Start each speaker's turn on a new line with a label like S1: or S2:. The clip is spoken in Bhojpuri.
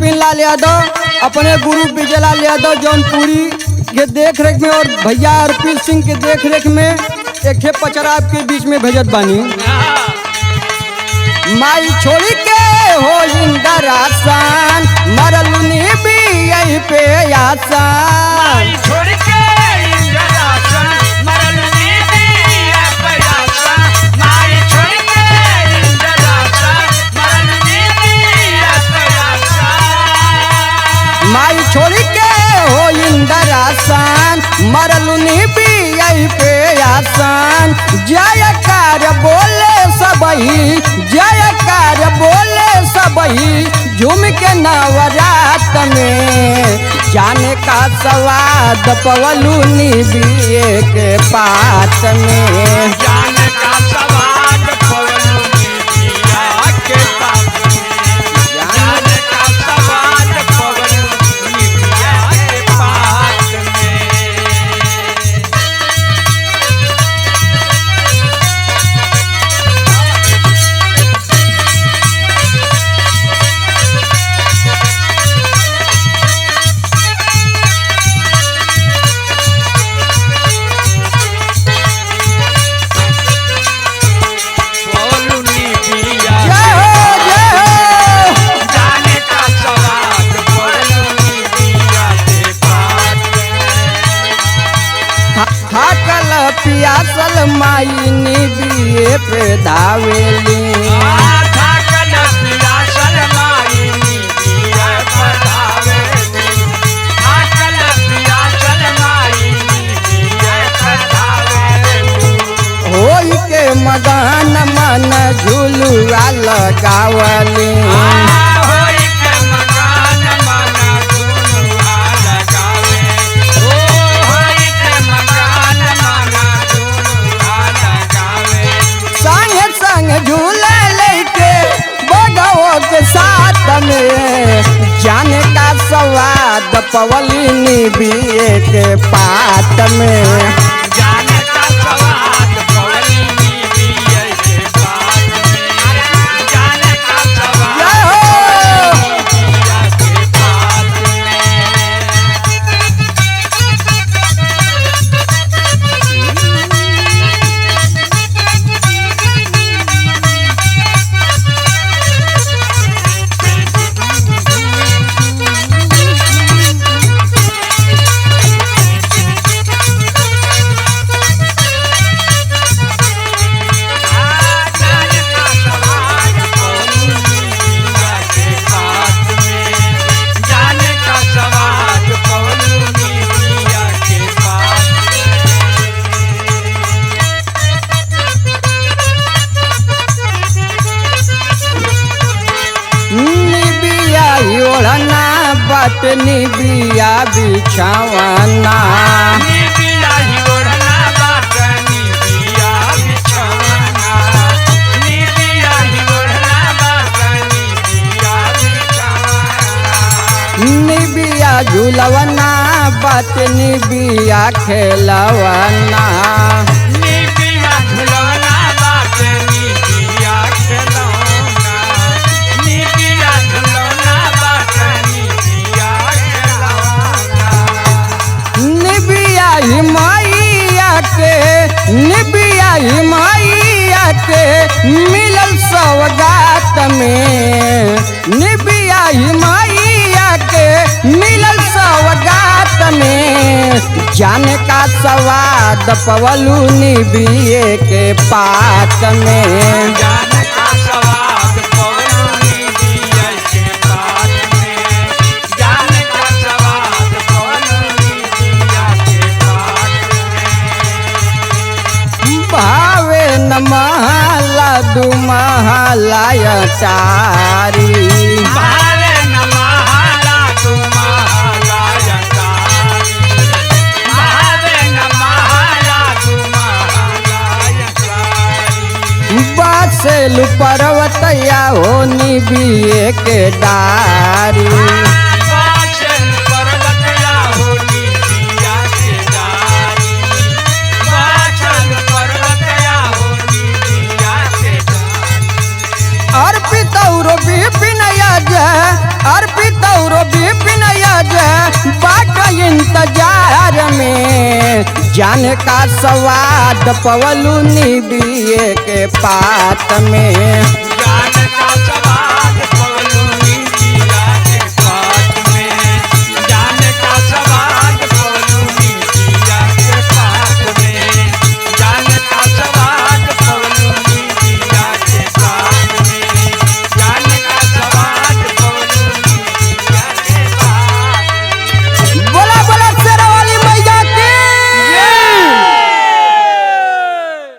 S1: विपिन लाल यादव अपने गुरु विजय लाल यादव जौनपुरी के देख रेख में और भैया अर्पित सिंह के देख रेख में एक पचरा आपके बीच में भेजत बानी। माई छोड़ी के हो इंदरासान मरलुनी भी यही पे आसान
S2: छोड़ के
S1: माई छोड़ी के हो इंदरासान मरलुनी भी यही पे आसान जयकार बोले सबही जयकार बोले सबही झूम के नवरात में जाने का स्वाद पवलुनी बीए के पात में
S2: जाने का स्वाद पवलुनी बिया के पात में जाने का स्वाद पवलुनी बिया के पात में। पवलुनी बिया
S1: जय हो
S2: जाने का स्वाद पवलुनी बिया के पात में।
S1: थाकल पियासल माई बीए पे धावेली
S2: थाकल पियासल माई बिया पधावेली थाकल पियासल माई बिया पधावेली
S1: होई के मगन मन झुलुआ लगावली
S2: होई के मकान मना झुलुआ लगावे ओ होई के मकान मना झुलुआ लगावे
S1: संग संग झूले लेके बगवो के साथ में जाने का स्वाद पवलिनी बीए के पात में
S2: जाने का स्वाद पवलुनी बिया के पात में जाने का स्वाद
S1: जय हो
S2: बिया के पात में। जाने का स्वाद पवलुनी बिया के पात में जाने का स्वाद पवलुनी बिया के पात
S1: निबिया ओढ़ना बट निबिया बिछावना
S2: में बिया ही ओढ़ना बाटनी बिया बिछावना नी बिया ही ओढ़ना बाटनी बिया बिछावना
S1: निबिया झूलवना बट निबिया खेलवना
S2: नी बिया झुलौना बाटनी बिया खेलौना नी बिया झुलौना बाटनी बिया खेलौना
S1: निबिया हिमाइया के निबिया हिमाइया के मिलल सौगात में निबिया हिमाइया के मिलल सौगात में जाने का स्वाद पवलुनी बीए के पात में
S2: जाने का स्वाद पवलुनी बिया के पात में जाने का स्वाद पवलुनी बिया के पात में।
S1: भावे न महला दू महला अटारी
S2: भावे न महला तू महला यतारी भावे न महला तू महला यतारी
S1: बासेलु पर्वतया होनी बीए के डारी
S2: बाछल पर्वतया होनी बिया के डारी बाछल पर्वतया होनी बिया के डारी
S1: अर्पित विपिन यज अर्पित इंतजार में जाने का स्वाद पवलू निबिये के पात में।